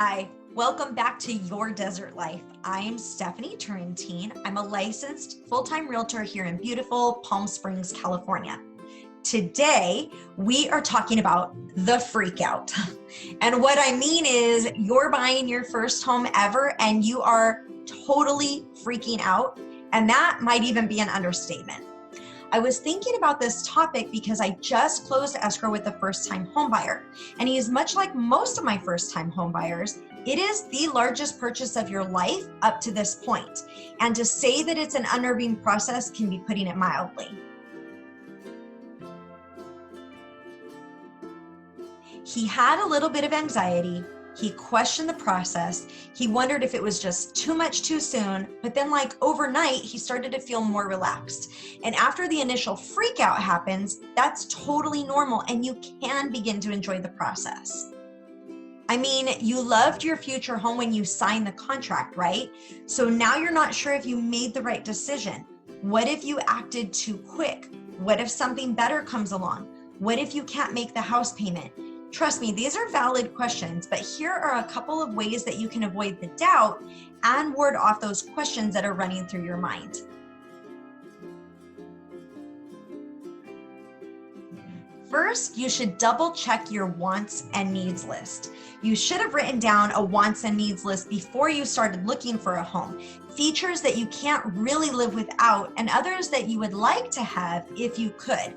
Hi, welcome back to Your Desert Life. I am Stephanie Turrentine. I'm a licensed full-time realtor here in beautiful Palm Springs, California. Today, we are talking about the freak out. And what I mean is you're buying your first home ever and you are totally freaking out. And that might even be an understatement. I was thinking about this topic because I just closed escrow with a first-time homebuyer, and he is much like most of my first-time homebuyers. It is the largest purchase of your life up to this point, and to say that it's an unnerving process can be putting it mildly. He had a little bit of anxiety. He questioned the process. He wondered if it was just too much too soon, but then overnight, he started to feel more relaxed. And after the initial freak out happens, that's totally normal and you can begin to enjoy the process. I mean, you loved your future home when you signed the contract, right? So now you're not sure if you made the right decision. What if you acted too quick? What if something better comes along? What if you can't make the house payment? Trust me, these are valid questions, but here are a couple of ways that you can avoid the doubt and ward off those questions that are running through your mind. First, you should double check your wants and needs list. You should have written down a wants and needs list before you started looking for a home. Features that you can't really live without and others that you would like to have if you could.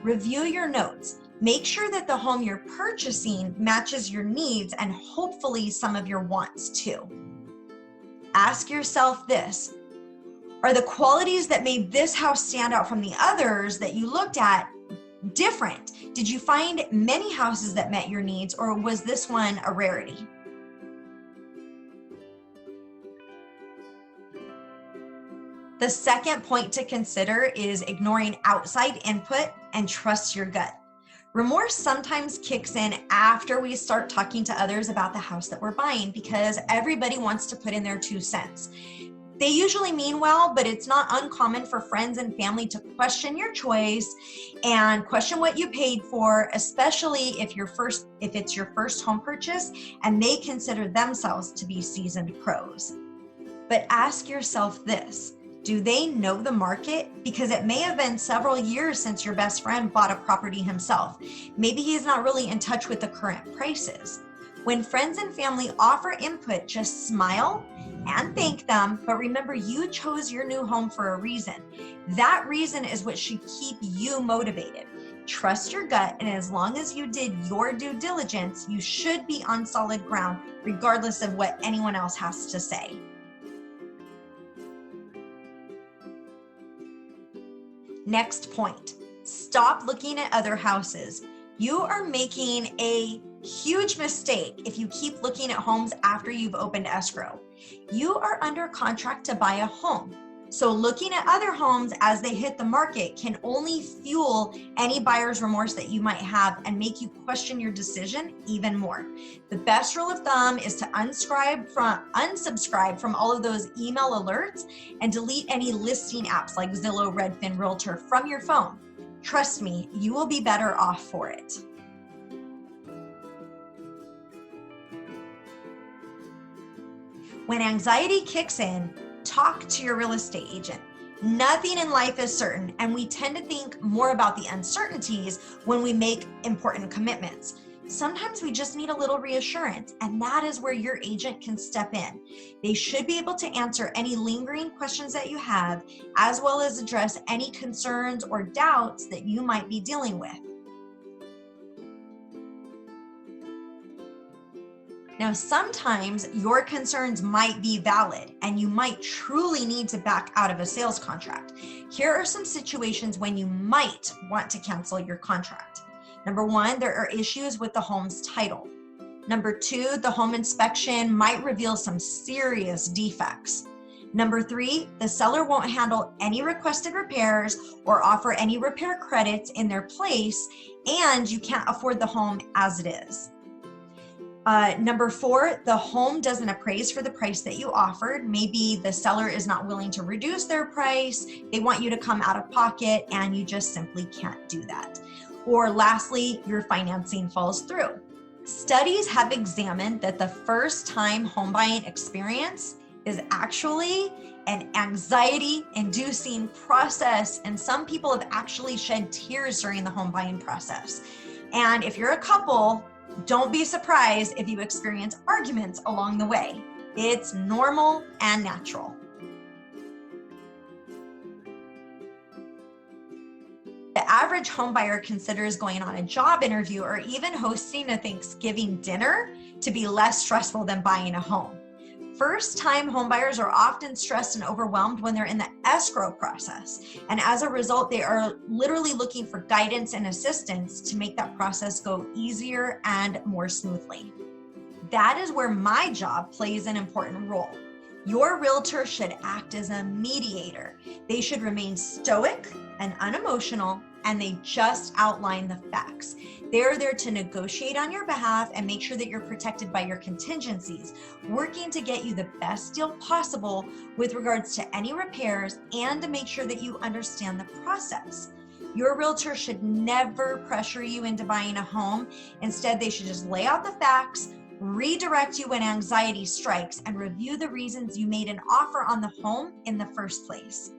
Review your notes. Make sure that the home you're purchasing matches your needs and hopefully some of your wants too. Ask yourself this: are the qualities that made this house stand out from the others that you looked at different? Did you find many houses that met your needs, or was this one a rarity? The second point to consider is ignoring outside input and trust your gut. Remorse sometimes kicks in after we start talking to others about the house that we're buying because everybody wants to put in their 2 cents. They usually mean well, but it's not uncommon for friends and family to question your choice and question what you paid for, especially if it's your first home purchase and they consider themselves to be seasoned pros. But ask yourself this: do they know the market? Because it may have been several years since your best friend bought a property himself. Maybe he's not really in touch with the current prices. When friends and family offer input, just smile and thank them, but remember you chose your new home for a reason. That reason is what should keep you motivated. Trust your gut, and as long as you did your due diligence, you should be on solid ground, regardless of what anyone else has to say. Next point, stop looking at other houses. You are making a huge mistake if you keep looking at homes after you've opened escrow. You are under contract to buy a home. So looking at other homes as they hit the market can only fuel any buyer's remorse that you might have and make you question your decision even more. The best rule of thumb is to unsubscribe from all of those email alerts and delete any listing apps like Zillow, Redfin, Realtor from your phone. Trust me, you will be better off for it. When anxiety kicks in, talk to your real estate agent. Nothing in life is certain, and we tend to think more about the uncertainties when we make important commitments. Sometimes we just need a little reassurance, and that is where your agent can step in. They should be able to answer any lingering questions that you have, as well as address any concerns or doubts that you might be dealing with. Now, sometimes your concerns might be valid and you might truly need to back out of a sales contract. Here are some situations when you might want to cancel your contract. Number 1, there are issues with the home's title. Number 2, the home inspection might reveal some serious defects. Number 3, the seller won't handle any requested repairs or offer any repair credits in their place, and you can't afford the home as it is. Number 4, the home doesn't appraise for the price that you offered. Maybe the seller is not willing to reduce their price. They want you to come out of pocket and you just simply can't do that. Or lastly, your financing falls through. Studies have examined that the first-time home buying experience is actually an anxiety-inducing process, and some people have actually shed tears during the home buying process. And if you're a couple, don't be surprised if you experience arguments along the way. It's normal and natural. The average homebuyer considers going on a job interview or even hosting a Thanksgiving dinner to be less stressful than buying a home. First-time homebuyers are often stressed and overwhelmed when they're in the escrow process. And as a result, they are literally looking for guidance and assistance to make that process go easier and more smoothly. That is where my job plays an important role. Your realtor should act as a mediator. They should remain stoic and unemotional, and they just outline the facts. They're there to negotiate on your behalf and make sure that you're protected by your contingencies, working to get you the best deal possible with regards to any repairs and to make sure that you understand the process. Your realtor should never pressure you into buying a home. Instead, they should just lay out the facts, redirect you when anxiety strikes, and review the reasons you made an offer on the home in the first place.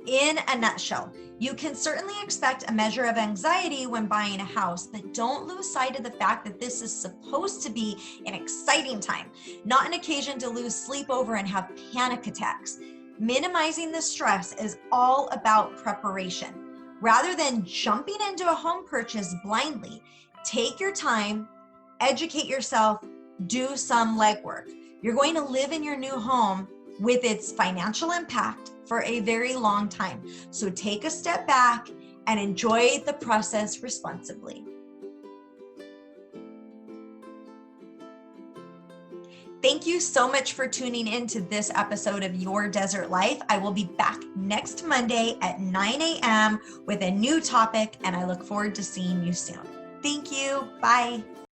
In a nutshell, you can certainly expect a measure of anxiety when buying a house, but don't lose sight of the fact that this is supposed to be an exciting time, not an occasion to lose sleep over and have panic attacks. Minimizing the stress is all about preparation. Rather than jumping into a home purchase blindly, take your time, educate yourself, do some legwork. You're going to live in your new home with its financial impact for a very long time. So take a step back and enjoy the process responsibly. Thank you so much for tuning in to this episode of Your Desert Life. I will be back next Monday at 9 a.m. with a new topic, and I look forward to seeing you soon. Thank you. Bye.